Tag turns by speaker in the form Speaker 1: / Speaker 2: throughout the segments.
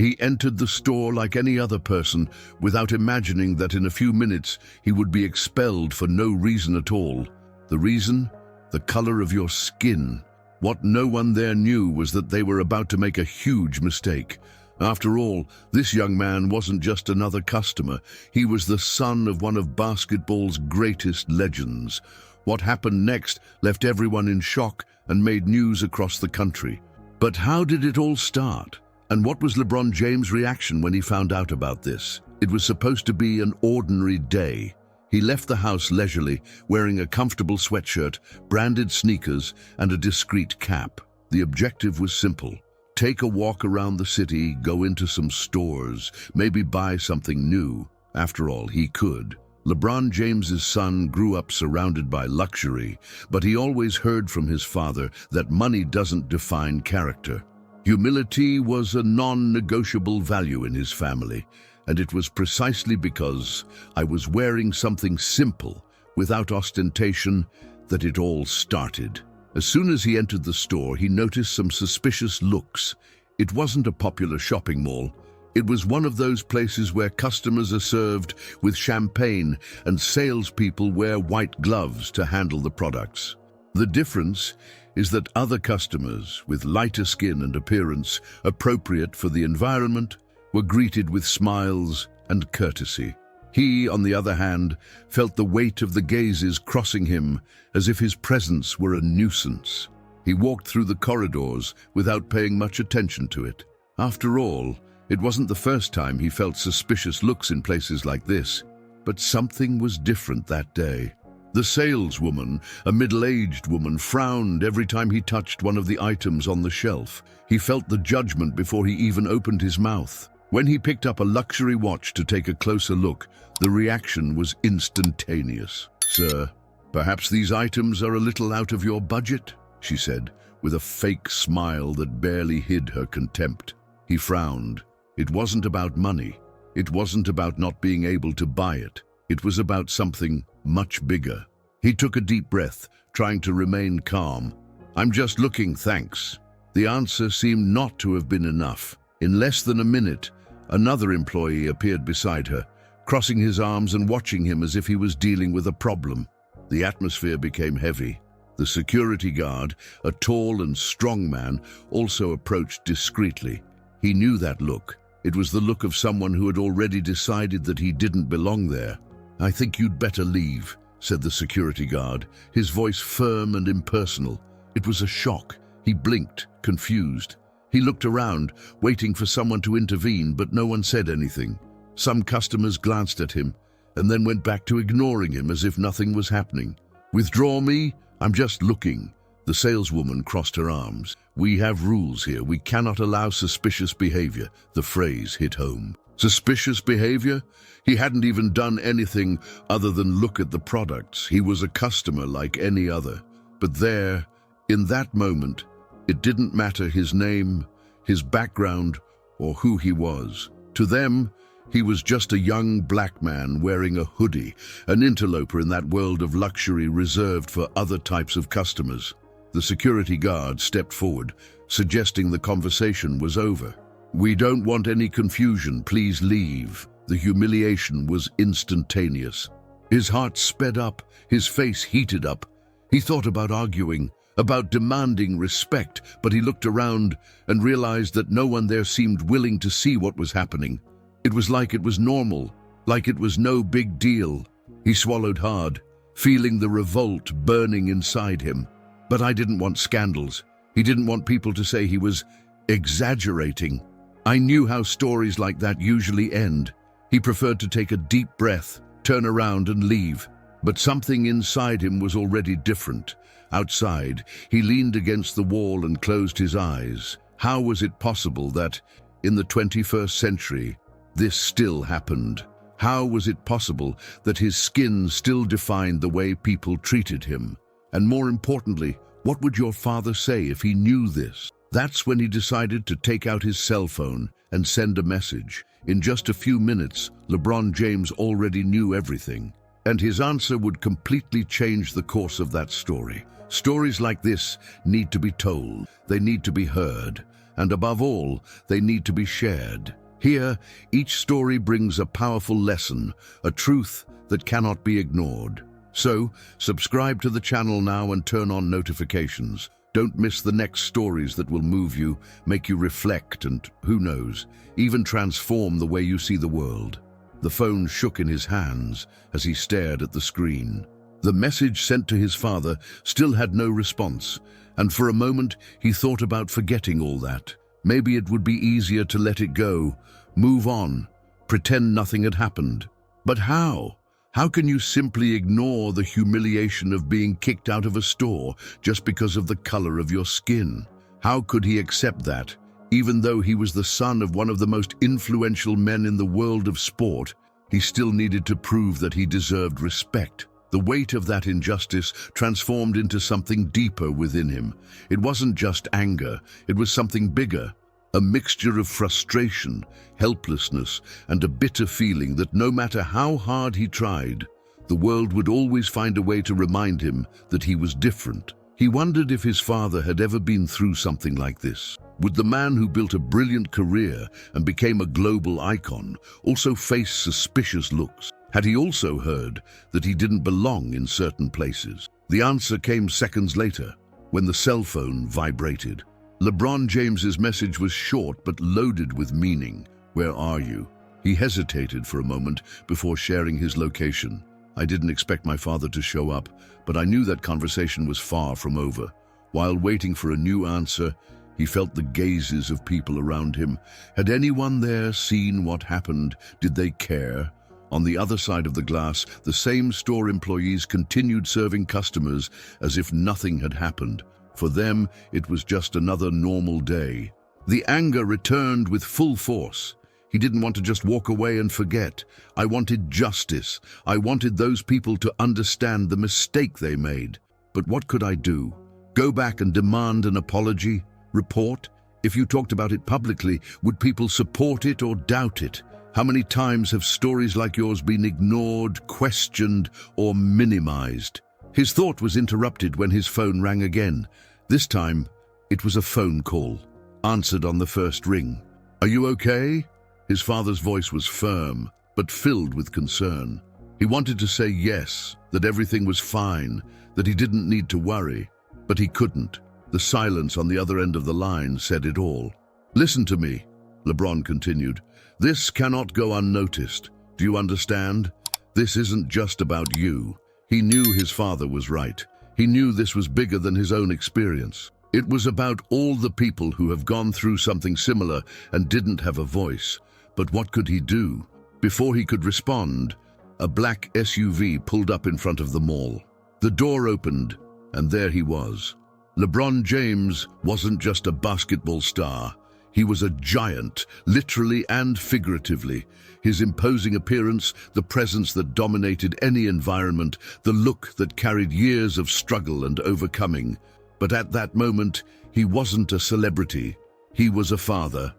Speaker 1: He entered the store like any other person, without imagining that in a few minutes he would be expelled for no reason at all. The reason? The color of your skin. What no one there knew was that they were about to make a huge mistake. After all, this young man wasn't just another customer. He was the son of one of basketball's greatest legends. What happened next left everyone in shock and made news across the country. But how did it all start? And what was LeBron James' reaction when he found out about this? It was supposed to be an ordinary day. He left the house leisurely, wearing a comfortable sweatshirt, branded sneakers, and a discreet cap. The objective was simple. Take a walk around the city, go into some stores, maybe buy something new. After all, he could. LeBron James's son grew up surrounded by luxury, but he always heard from his father that money doesn't define character. Humility was a non-negotiable value in his family, and it was precisely because I was wearing something simple, without ostentation, that it all started. As soon as he entered the store, he noticed some suspicious looks. It wasn't a popular shopping mall. It was one of those places where customers are served with champagne and salespeople wear white gloves to handle the products. The difference is that other customers, with lighter skin and appearance appropriate for the environment, were greeted with smiles and courtesy. He, on the other hand, felt the weight of the gazes crossing him as if his presence were a nuisance. He walked through the corridors without paying much attention to it. After all, it wasn't the first time he felt suspicious looks in places like this, but something was different that day. The saleswoman, a middle-aged woman, frowned every time he touched one of the items on the shelf. He felt the judgment before he even opened his mouth. When he picked up a luxury watch to take a closer look, the reaction was instantaneous. "Sir, perhaps these items are a little out of your budget," she said, with a fake smile that barely hid her contempt. He frowned. It wasn't about money. It wasn't about not being able to buy it. It was about something much bigger. He took a deep breath, trying to remain calm. "I'm just looking, thanks." The answer seemed not to have been enough. In less than a minute, another employee appeared beside her, crossing his arms and watching him as if he was dealing with a problem. The atmosphere became heavy. The security guard, a tall and strong man, also approached discreetly. He knew that look. It was the look of someone who had already decided that he didn't belong there. "I think you'd better leave," said the security guard, his voice firm and impersonal. It was a shock. He blinked, confused. He looked around, waiting for someone to intervene, but no one said anything. Some customers glanced at him, and then went back to ignoring him as if nothing was happening. "Withdraw me? I'm just looking." The saleswoman crossed her arms. "We have rules here. We cannot allow suspicious behavior." The phrase hit home. Suspicious behavior? He hadn't even done anything other than look at the products. He was a customer like any other. But there, in that moment, it didn't matter his name, his background, or who he was. To them, he was just a young black man wearing a hoodie, an interloper in that world of luxury reserved for other types of customers. The security guard stepped forward, suggesting the conversation was over. "We don't want any confusion. Please leave." The humiliation was instantaneous. His heart sped up, his face heated up. He thought about arguing, about demanding respect, but he looked around and realized that no one there seemed willing to see what was happening. It was like it was normal, like it was no big deal. He swallowed hard, feeling the revolt burning inside him. But I didn't want scandals. He didn't want people to say he was exaggerating. I knew how stories like that usually end. He preferred to take a deep breath, turn around and leave. But something inside him was already different. Outside, he leaned against the wall and closed his eyes. How was it possible that, in the 21st century, this still happened? How was it possible that his skin still defined the way people treated him? And more importantly, what would your father say if he knew this? That's when he decided to take out his cell phone and send a message. In just a few minutes, LeBron James already knew everything. And his answer would completely change the course of that story. Stories like this need to be told. They need to be heard. and above all, they need to be shared. Here, each story brings a powerful lesson, a truth that cannot be ignored. So, subscribe to the channel now and turn on notifications. Don't miss the next stories that will move you, make you reflect, and, who knows, even transform the way you see the world. The phone shook in his hands as he stared at the screen. The message sent to his father still had no response, and for a moment he thought about forgetting all that. Maybe it would be easier to let it go, move on, pretend nothing had happened. But how? How can you simply ignore the humiliation of being kicked out of a store just because of the color of your skin? How could he accept that? Even though he was the son of one of the most influential men in the world of sport, he still needed to prove that he deserved respect. The weight of that injustice transformed into something deeper within him. It wasn't just anger, it was something bigger. A mixture of frustration, helplessness, and a bitter feeling that no matter how hard he tried, the world would always find a way to remind him that he was different. He wondered if his father had ever been through something like this. Would the man who built a brilliant career and became a global icon also face suspicious looks? Had he also heard that he didn't belong in certain places? The answer came seconds later, when the cell phone vibrated. LeBron James's message was short but loaded with meaning. "Where are you?" He hesitated for a moment before sharing his location. "I didn't expect my father to show up, but I knew that conversation was far from over." While waiting for a new answer, he felt the gazes of people around him. Had anyone there seen what happened? Did they care? On the other side of the glass, the same store employees continued serving customers as if nothing had happened. For them, it was just another normal day. The anger returned with full force. He didn't want to just walk away and forget. I wanted justice. I wanted those people to understand the mistake they made. But what could I do? Go back and demand an apology? Report? If you talked about it publicly, would people support it or doubt it? How many times have stories like yours been ignored, questioned, or minimized? His thought was interrupted when his phone rang again. This time, it was a phone call, answered on the first ring. "Are you okay?" His father's voice was firm, but filled with concern. He wanted to say yes, that everything was fine, that he didn't need to worry, but he couldn't. The silence on the other end of the line said it all. "Listen to me," LeBron continued. "This cannot go unnoticed. Do you understand? This isn't just about you." He knew his father was right. He knew this was bigger than his own experience. It was about all the people who have gone through something similar and didn't have a voice. But what could he do? Before he could respond, a black SUV pulled up in front of the mall. The door opened, and there he was. LeBron James wasn't just a basketball star. He was a giant, literally and figuratively. His imposing appearance, the presence that dominated any environment, the look that carried years of struggle and overcoming. But at that moment, he wasn't a celebrity. He was a father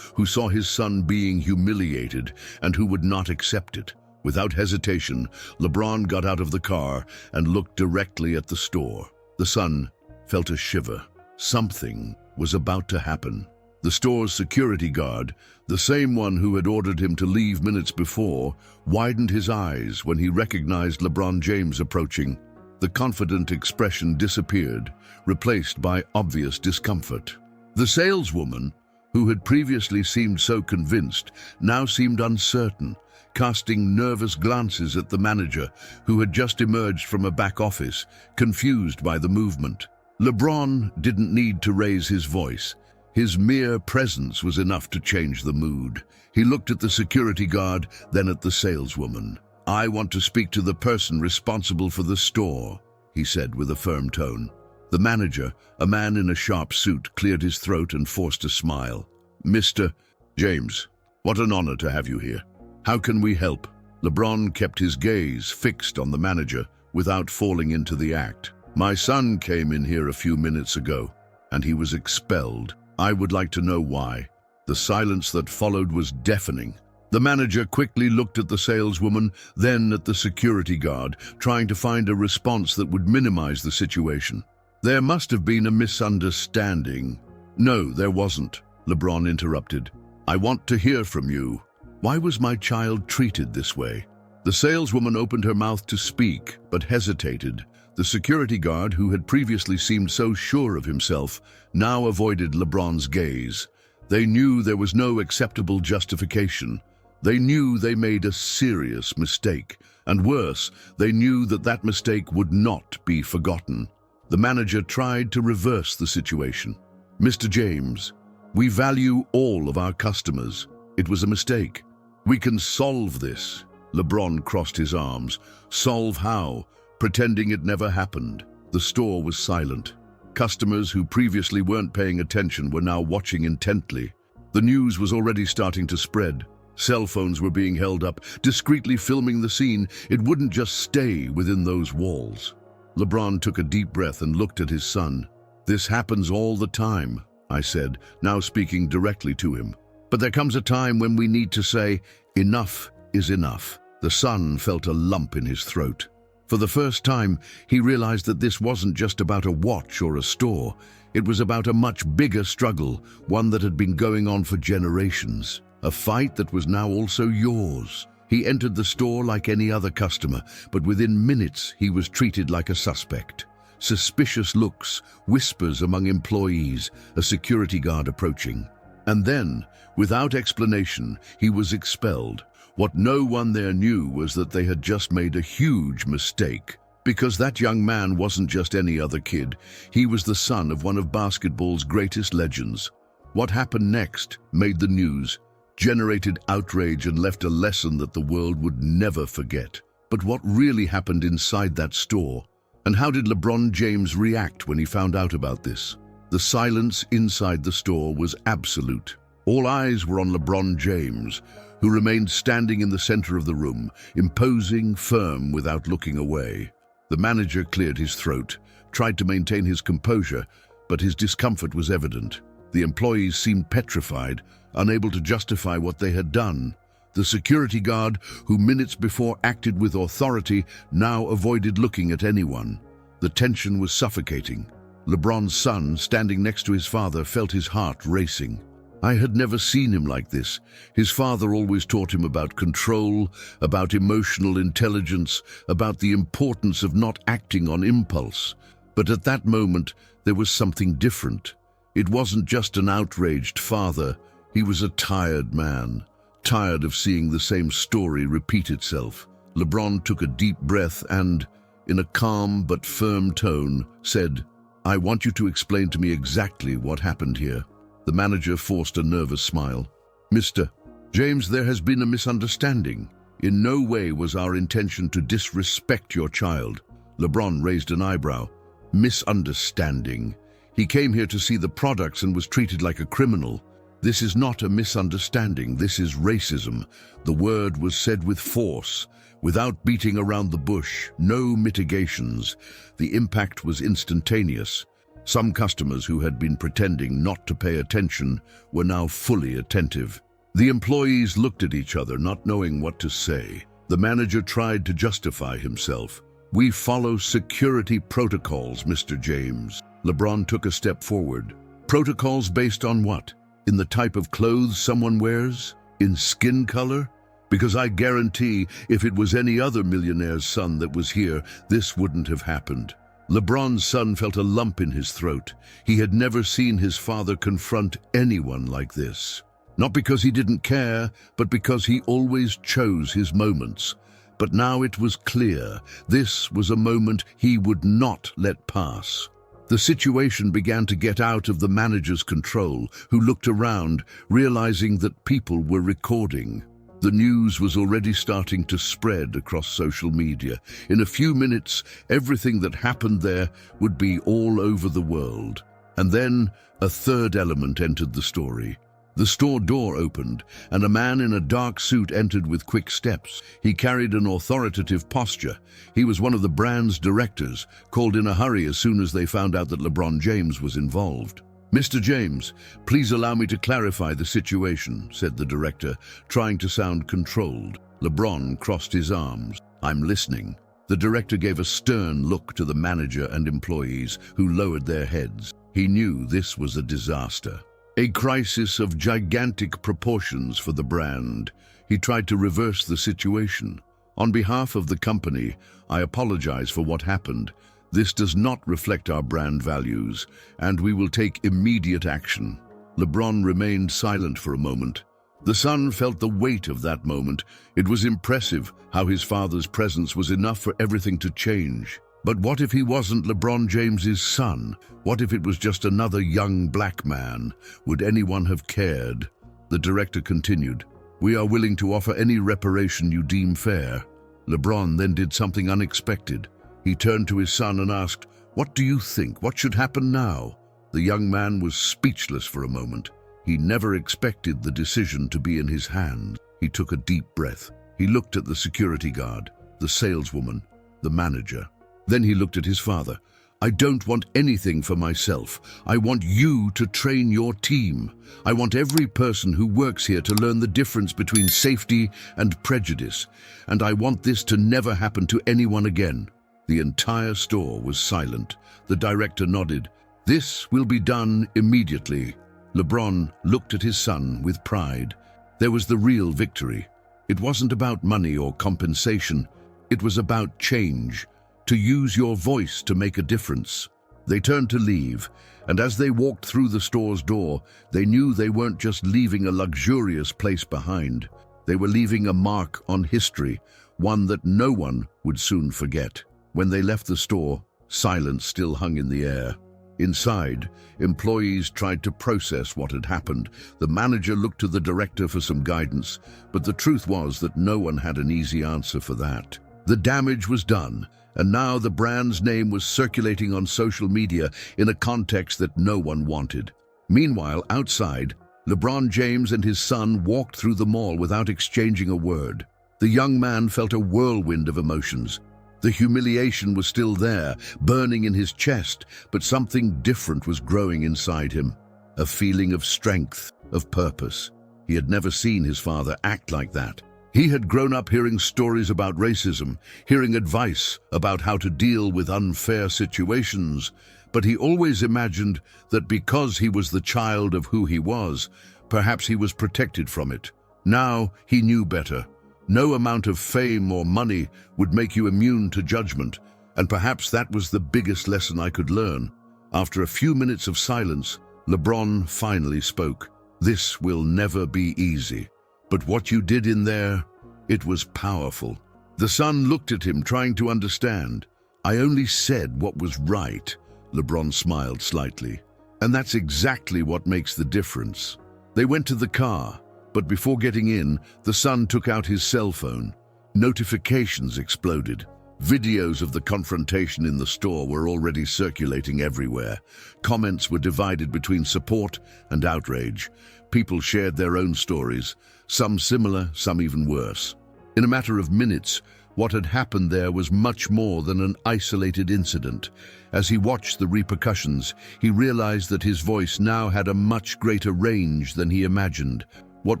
Speaker 1: who saw his son being humiliated and who would not accept it. Without hesitation, LeBron got out of the car and looked directly at the store. The son felt a shiver. Something was about to happen. The store's security guard, the same one who had ordered him to leave minutes before, widened his eyes when he recognized LeBron James approaching. The confident expression disappeared, replaced by obvious discomfort. The saleswoman, who had previously seemed so convinced, now seemed uncertain, casting nervous glances at the manager, who had just emerged from a back office, confused by the movement. LeBron didn't need to raise his voice. His mere presence was enough to change the mood. He looked at the security guard, then at the saleswoman. "I want to speak to the person responsible for the store," he said with a firm tone. The manager, a man in a sharp suit, cleared his throat and forced a smile. "Mr. James, what an honor to have you here. How can we help?" LeBron kept his gaze fixed on the manager without falling into the act. "My son came in here a few minutes ago, and he was expelled. I would like to know why." The silence that followed was deafening. The manager quickly looked at the saleswoman, then at the security guard, trying to find a response that would minimize the situation. "There must have been a misunderstanding," No, there wasn't, LeBron interrupted. I want to hear from you. Why was my child treated this way? The saleswoman opened her mouth to speak, but hesitated. The security guard, who had previously seemed so sure of himself, now avoided LeBron's gaze. They knew there was no acceptable justification. They knew they made a serious mistake, and worse, they knew that that mistake would not be forgotten. The manager tried to reverse the situation. Mr. James, we value all of our customers. It was a mistake. We can solve this. LeBron crossed his arms. Solve how? Pretending it never happened. The store was silent. Customers who previously weren't paying attention were now watching intently. The news was already starting to spread. Cell phones were being held up, discreetly filming the scene. It wouldn't just stay within those walls. LeBron took a deep breath and looked at his son. This happens all the time, I said, now speaking directly to him. But there comes a time when we need to say, enough is enough. The son felt a lump in his throat. For the first time, he realized that this wasn't just about a watch or a store. It was about a much bigger struggle, one that had been going on for generations. A fight that was now also yours. He entered the store like any other customer, but within minutes he was treated like a suspect. Suspicious looks, whispers among employees, a security guard approaching. And then, without explanation, he was expelled. What no one there knew was that they had just made a huge mistake. Because that young man wasn't just any other kid. He was the son of one of basketball's greatest legends. What happened next made the news, generated outrage, and left a lesson that the world would never forget. But what really happened inside that store? And how did LeBron James react when he found out about this? The silence inside the store was absolute. All eyes were on LeBron James, who remained standing in the center of the room, imposing, firm, without looking away. The manager cleared his throat, tried to maintain his composure, but his discomfort was evident. The employees seemed petrified, unable to justify what they had done. The security guard, who minutes before acted with authority, now avoided looking at anyone. The tension was suffocating. LeBron's son, standing next to his father, felt his heart racing. I had never seen him like this. His father always taught him about control, about emotional intelligence, about the importance of not acting on impulse. But at that moment, there was something different. It wasn't just an outraged father. He was a tired man, tired of seeing the same story repeat itself. LeBron took a deep breath and, in a calm but firm tone, said, "I want you to explain to me exactly what happened here." The manager forced a nervous smile. "Mr. James, there has been a misunderstanding. In no way was our intention to disrespect your child." LeBron raised an eyebrow. "Misunderstanding? He came here to see the products and was treated like a criminal. This is not a misunderstanding, this is racism." The word was said with force, without beating around the bush, no mitigations. The impact was instantaneous. Some customers who had been pretending not to pay attention were now fully attentive. The employees looked at each other, not knowing what to say. The manager tried to justify himself. "We follow security protocols, Mr. James." LeBron took a step forward. "Protocols based on what? In the type of clothes someone wears? In skin color? Because I guarantee if it was any other millionaire's son that was here, this wouldn't have happened." LeBron's son felt a lump in his throat. He had never seen his father confront anyone like this. Not because he didn't care, but because he always chose his moments. But now it was clear, this was a moment he would not let pass. The situation began to get out of the manager's control, who looked around, realizing that people were recording. The news was already starting to spread across social media. In a few minutes, everything that happened there would be all over the world. And then a third element entered the story. The store door opened, and a man in a dark suit entered with quick steps. He carried an authoritative posture. He was one of the brand's directors, called in a hurry as soon as they found out that LeBron James was involved. "Mr. James, please allow me to clarify the situation," said the director, trying to sound controlled. LeBron crossed his arms. "I'm listening." The director gave a stern look to the manager and employees, who lowered their heads. He knew this was a disaster, a crisis of gigantic proportions for the brand. He tried to reverse the situation. On behalf of the company, I apologize for what happened. This does not reflect our brand values, and we will take immediate action. LeBron remained silent for a moment. The son felt the weight of that moment. It was impressive how his father's presence was enough for everything to change. But what if he wasn't LeBron James's son? What if it was just another young black man? Would anyone have cared? The director continued, "We are willing to offer any reparation you deem fair." LeBron then did something unexpected. He turned to his son and asked, "What do you think? What should happen now?" The young man was speechless for a moment. He never expected the decision to be in his hands. He took a deep breath. He looked at the security guard, the saleswoman, the manager. Then he looked at his father. "I don't want anything for myself. I want you to train your team. I want every person who works here to learn the difference between safety and prejudice. And I want this to never happen to anyone again." The entire store was silent. The director nodded. "This will be done immediately." LeBron looked at his son with pride. There was the real victory. It wasn't about money or compensation. It was about change. To use your voice to make a difference. They turned to leave, and as they walked through the store's door, they knew they weren't just leaving a luxurious place behind. They were leaving a mark on history, one that no one would soon forget. When they left the store, silence still hung in the air. Inside, employees tried to process what had happened. The manager looked to the director for some guidance, but the truth was that no one had an easy answer for that. The damage was done, and now the brand's name was circulating on social media in a context that no one wanted. Meanwhile, outside, LeBron James and his son walked through the mall without exchanging a word. The young man felt a whirlwind of emotions. The humiliation was still there, burning in his chest, but something different was growing inside him. A feeling of strength, of purpose. He had never seen his father act like that. He had grown up hearing stories about racism, hearing advice about how to deal with unfair situations, but he always imagined that because he was the child of who he was, perhaps he was protected from it. Now he knew better. No amount of fame or money would make you immune to judgment, and perhaps that was the biggest lesson I could learn. After a few minutes of silence, LeBron finally spoke. "This will never be easy. But what you did in there, it was powerful." The son looked at him, trying to understand. "I only said what was right." LeBron smiled slightly. "And that's exactly what makes the difference." They went to the car. But before getting in, the son took out his cell phone. Notifications exploded. Videos of the confrontation in the store were already circulating everywhere. Comments were divided between support and outrage. People shared their own stories, some similar, some even worse. In a matter of minutes, what had happened there was much more than an isolated incident. As he watched the repercussions, he realized that his voice now had a much greater range than he imagined. What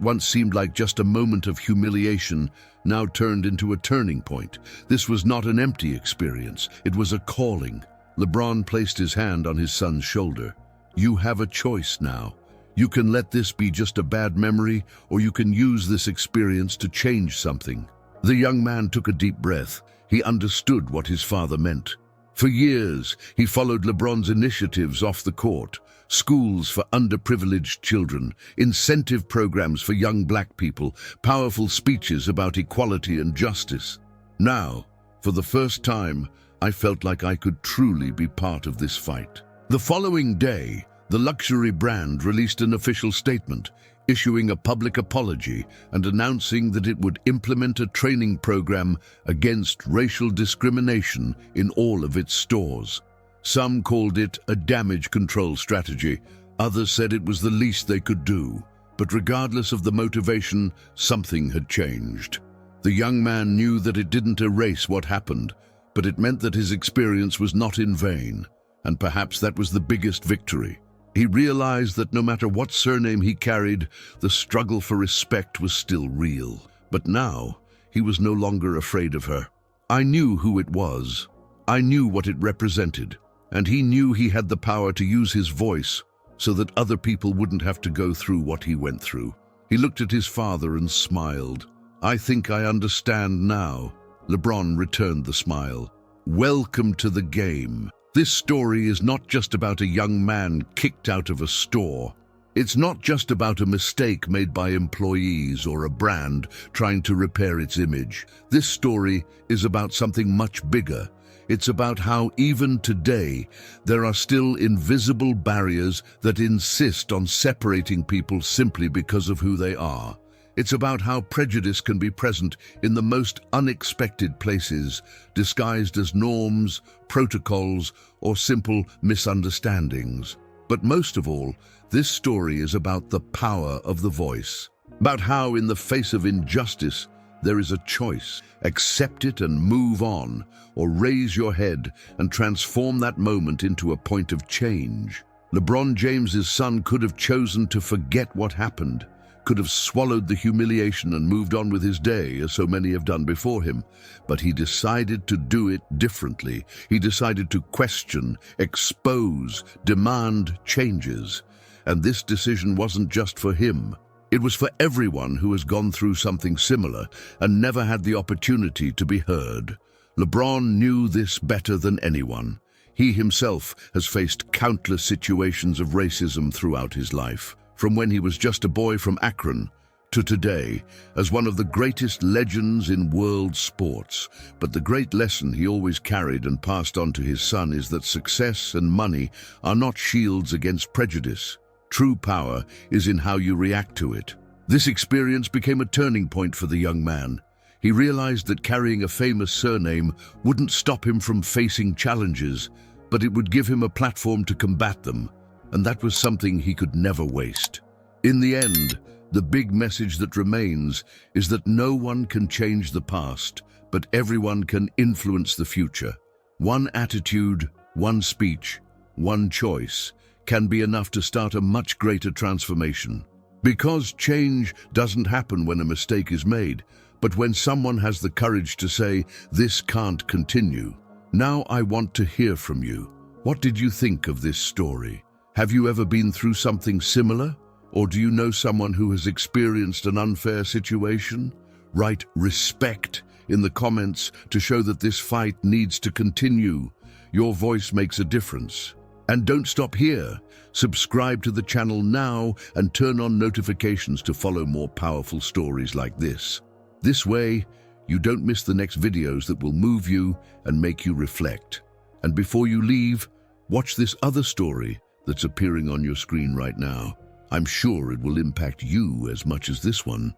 Speaker 1: once seemed like just a moment of humiliation now turned into a turning point. This was not an empty experience. It was a calling. LeBron placed his hand on his son's shoulder. "You have a choice now. You can let this be just a bad memory, or you can use this experience to change something." The young man took a deep breath. He understood what his father meant. For years, he followed LeBron's initiatives off the court. Schools for underprivileged children, incentive programs for young black people, powerful speeches about equality and justice. Now, for the first time, I felt like I could truly be part of this fight. The following day, the luxury brand released an official statement, issuing a public apology and announcing that it would implement a training program against racial discrimination in all of its stores. Some called it a damage control strategy. Others said it was the least they could do. But regardless of the motivation, something had changed. The young man knew that it didn't erase what happened, but it meant that his experience was not in vain. And perhaps that was the biggest victory. He realized that no matter what surname he carried, the struggle for respect was still real. But now, he was no longer afraid of her. I knew who it was. I knew what it represented. And he knew he had the power to use his voice so that other people wouldn't have to go through what he went through. He looked at his father and smiled. "I think I understand now." LeBron returned the smile. "Welcome to the game." This story is not just about a young man kicked out of a store. It's not just about a mistake made by employees or a brand trying to repair its image. This story is about something much bigger. It's about how even today there are still invisible barriers that insist on separating people simply because of who they are. It's about how prejudice can be present in the most unexpected places, disguised as norms, protocols, or simple misunderstandings. But most of all, this story is about the power of the voice, about how in the face of injustice, there is a choice. Accept it and move on, or raise your head and transform that moment into a point of change. LeBron James's son could have chosen to forget what happened, could have swallowed the humiliation and moved on with his day, as so many have done before him. But he decided to do it differently. He decided to question, expose, demand changes. And this decision wasn't just for him. It was for everyone who has gone through something similar and never had the opportunity to be heard. LeBron knew this better than anyone. He himself has faced countless situations of racism throughout his life, from when he was just a boy from Akron to today as one of the greatest legends in world sports. But the great lesson he always carried and passed on to his son is that success and money are not shields against prejudice. True power is in how you react to it. This experience became a turning point for the young man. He realized that carrying a famous surname wouldn't stop him from facing challenges, but it would give him a platform to combat them, and that was something he could never waste. In the end, the big message that remains is that no one can change the past, but everyone can influence the future. One attitude, one speech, one choice can be enough to start a much greater transformation. Because change doesn't happen when a mistake is made, but when someone has the courage to say, "This can't continue." Now I want to hear from you. What did you think of this story? Have you ever been through something similar? Or do you know someone who has experienced an unfair situation? Write "respect" in the comments to show that this fight needs to continue. Your voice makes a difference. And don't stop here. Subscribe to the channel now and turn on notifications to follow more powerful stories like this. This way, you don't miss the next videos that will move you and make you reflect. And before you leave, watch this other story that's appearing on your screen right now. I'm sure it will impact you as much as this one.